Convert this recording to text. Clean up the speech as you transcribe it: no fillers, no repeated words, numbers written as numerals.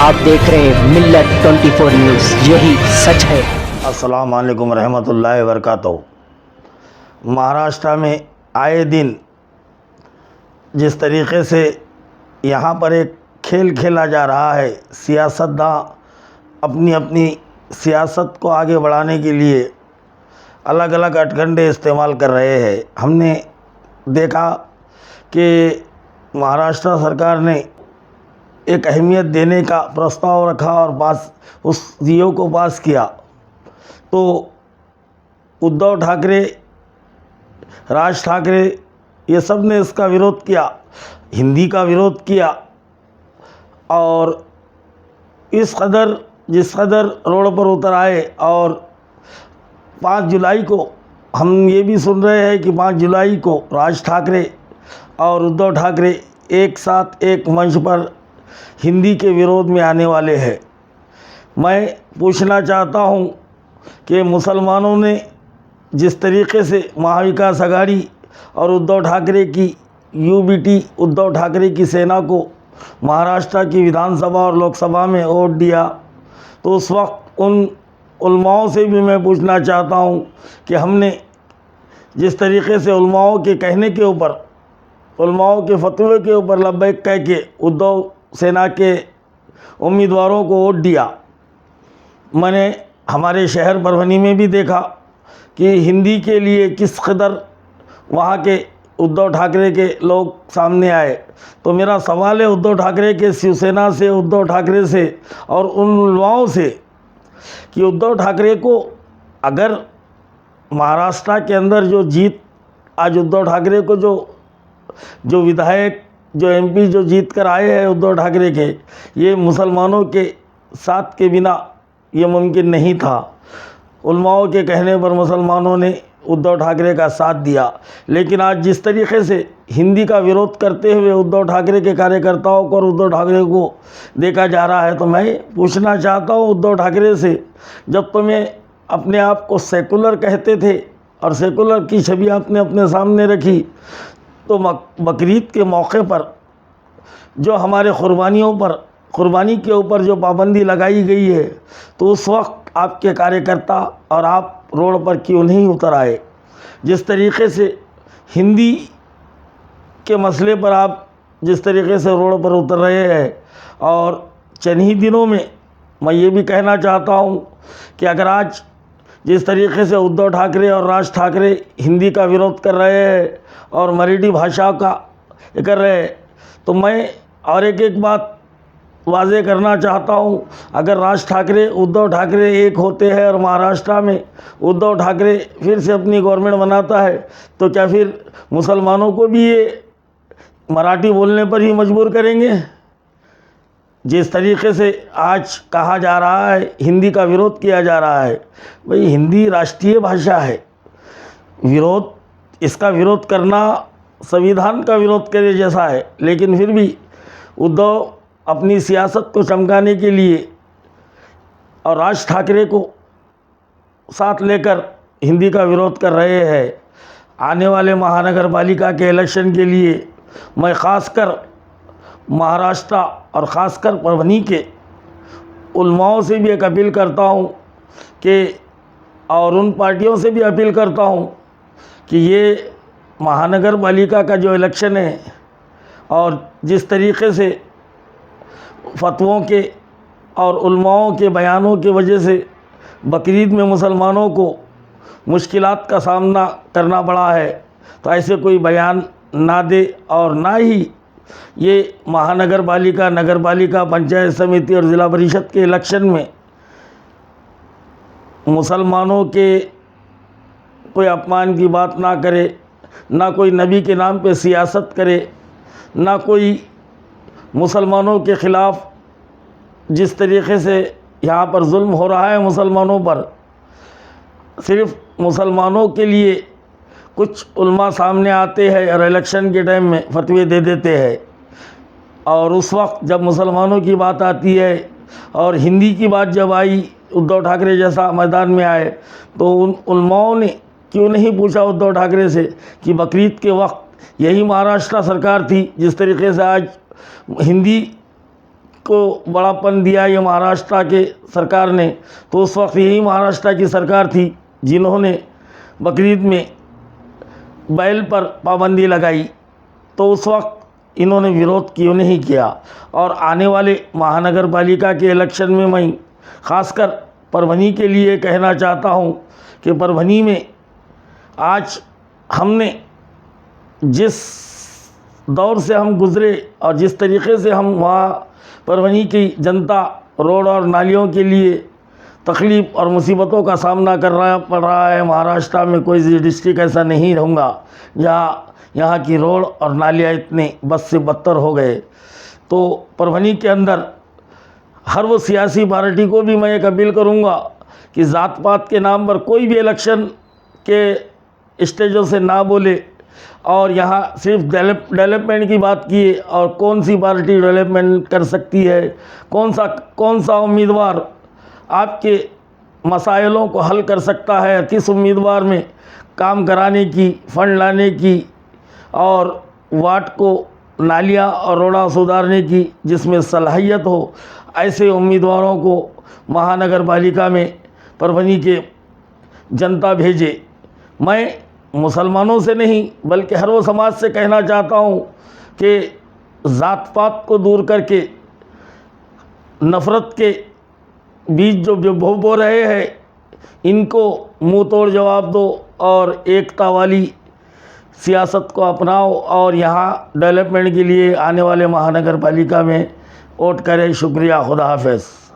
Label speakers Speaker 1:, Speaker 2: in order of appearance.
Speaker 1: आप देख रहे हैं मिल्लत 24 न्यूज़, यही सच है।
Speaker 2: अस्सलाम वालेकुम रहमतुल्लाहि व बरकातहू। महाराष्ट्र में आए दिन जिस तरीक़े से यहाँ पर एक खेल खेला जा रहा है, सियासतदान अपनी अपनी सियासत को आगे बढ़ाने के लिए अलग अलग हथकंडे इस्तेमाल कर रहे हैं। हमने देखा कि महाराष्ट्र सरकार ने एक अहमियत देने का प्रस्ताव रखा और उस जीओ को पास किया, तो उद्धव ठाकरे, राज ठाकरे ये सब ने इसका विरोध किया, हिंदी का विरोध किया। और जिस कदर रोड पर उतर आए और 5 जुलाई को हम ये भी सुन रहे हैं कि 5 जुलाई को राज ठाकरे और उद्धव ठाकरे एक साथ एक मंच पर हिंदी के विरोध में आने वाले हैं। मैं पूछना चाहता हूँ कि मुसलमानों ने जिस तरीके से महाविकास आघाड़ी और उद्धव ठाकरे की यूबीटी उद्धव ठाकरे की सेना को महाराष्ट्र की विधानसभा और लोकसभा में वोट दिया, तो उस वक्त उन उलमाओं से भी मैं पूछना चाहता हूँ कि हमने जिस तरीके से उलमाओं के कहने के ऊपर, उलमाओं के फतवे के ऊपर लब्बैक कह के उद्धव सेना के उम्मीदवारों को वोट दिया। मैंने हमारे शहर परभनी में भी देखा कि हिंदी के लिए किस कदर वहाँ के उद्धव ठाकरे के लोग सामने आए। तो मेरा सवाल है उद्धव ठाकरे के शिवसेना से, उद्धव ठाकरे से और उन उलमाओं से कि उद्धव ठाकरे को अगर महाराष्ट्र के अंदर जो जीत, आज उद्धव ठाकरे को जो विधायक, जो एमपी जो जीत कर आए हैं उद्धव ठाकरे के, ये मुसलमानों के साथ के बिना ये मुमकिन नहीं था। उलमाओं के कहने पर मुसलमानों ने उद्धव ठाकरे का साथ दिया। लेकिन आज जिस तरीके से हिंदी का विरोध करते हुए उद्धव ठाकरे के कार्यकर्ताओं को और उद्धव ठाकरे को देखा जा रहा है, तो मैं पूछना चाहता हूँ उद्धव ठाकरे से, जब तुम्हें अपने आप को सेकुलर कहते थे और सेकुलर की छवि आपने अपने सामने रखी, तो बकरीद के मौके पर जो हमारे कुर्बानी के ऊपर जो पाबंदी लगाई गई है, तो उस वक्त आपके कार्यकर्ता और आप रोड पर क्यों नहीं उतर आए? जिस तरीके से हिंदी के मसले पर आप जिस तरीके से रोड पर उतर रहे हैं, और चंद ही दिनों में मैं ये भी कहना चाहता हूँ कि अगर आज जिस तरीके से उद्धव ठाकरे और राज ठाकरे हिंदी का विरोध कर रहे हैं और मराठी भाषा का कर रहे हैं, तो मैं और एक बात वाज़े करना चाहता हूँ, अगर राज ठाकरे उद्धव ठाकरे एक होते हैं और महाराष्ट्र में उद्धव ठाकरे फिर से अपनी गवर्नमेंट बनाता है, तो क्या फिर मुसलमानों को भी ये मराठी बोलने पर ही मजबूर करेंगे? जिस तरीके से आज कहा जा रहा है, हिंदी का विरोध किया जा रहा है, भाई हिंदी राष्ट्रीय भाषा है, इसका विरोध करना संविधान का विरोध करे जैसा है। लेकिन फिर भी उद्धव अपनी सियासत को चमकाने के लिए और राज ठाकरे को साथ लेकर हिंदी का विरोध कर रहे हैं। आने वाले महानगर पालिका के इलेक्शन के लिए मैं ख़ासकर महाराष्ट्र और ख़ासकर परभनी के उलमाओं से भी एक अपील करता हूँ कि, और उन पार्टियों से भी अपील करता हूँ कि ये महानगर पालिका का जो इलेक्शन है, और जिस तरीके से फतवों के और उलमाओं के बयानों की वजह से बकरीद में मुसलमानों को मुश्किलात का सामना करना पड़ा है, तो ऐसे कोई बयान ना दे और ना ही ये महानगर पालिका, नगर पालिका, पंचायत समिति और ज़िला परिषद के इलेक्शन में मुसलमानों के कोई अपमान की बात ना करे, ना कोई नबी के नाम पे सियासत करे, ना कोई मुसलमानों के ख़िलाफ़ जिस तरीके से यहाँ पर जुल्म हो रहा है मुसलमानों पर, सिर्फ़ मुसलमानों के लिए कुछ उलमा सामने आते हैं और इलेक्शन के टाइम में फतवे दे देते हैं, और उस वक्त जब मुसलमानों की बात आती है और हिंदी की बात जब आई, उद्धव ठाकरे जैसा मैदान में आए, तो उन उलमाओं ने क्यों नहीं पूछा उद्धव ठाकरे से कि बकरीद के वक्त यही महाराष्ट्र सरकार थी जिस तरीके से आज हिंदी को बड़ापन दिया ये महाराष्ट्र के सरकार ने, तो उस वक्त यही महाराष्ट्र की सरकार थी जिन्होंने बकरीद में बैल पर पाबंदी लगाई। तो उस वक्त इन्होंने विरोध क्यों नहीं किया। और आने वाले महानगर पालिका के इलेक्शन में मैं ख़ासकर परभनी के लिए कहना चाहता हूं कि परभनी में आज हमने जिस दौर से हम गुज़रे और जिस तरीक़े से हम वहाँ परभनी की जनता रोड और नालियों के लिए तकलीफ़ और मुसीबतों का सामना करना पड़ रहा है, महाराष्ट्र में कोई डिस्ट्रिक्ट ऐसा नहीं रहूँगा जहाँ यहाँ की रोड और नालियाँ इतने बद से बदतर हो गए। तो परभनी के अंदर हर वो सियासी पार्टी को भी मैं एक अपील करूँगा कि ज़ात पात के नाम पर कोई भी इलेक्शन के स्टेजों से ना बोले और यहाँ सिर्फ डेवलपमेंट की बात किए। और कौन सी पार्टी डेवलपमेंट कर सकती है, कौन सा उम्मीदवार आपके मसाइलों को हल कर सकता है, किस उम्मीदवार में काम कराने की, फंड लाने की और वार्ड को नालियाँ और रोड़ा सुधारने की जिसमें सलाहियत हो, ऐसे उम्मीदवारों को महानगर पालिका में परभनी के जनता भेजे। मैं मुसलमानों से नहीं बल्कि हर वो समाज से कहना चाहता हूँ कि ज़ात पात को दूर करके नफ़रत के बीज जो बो रहे हैं इनको मुंह तोड़ जवाब दो और एकता वाली सियासत को अपनाओ और यहाँ डेवलपमेंट के लिए आने वाले महानगर पालिका में वोट करें। शुक्रिया, खुदा हाफ़िज़।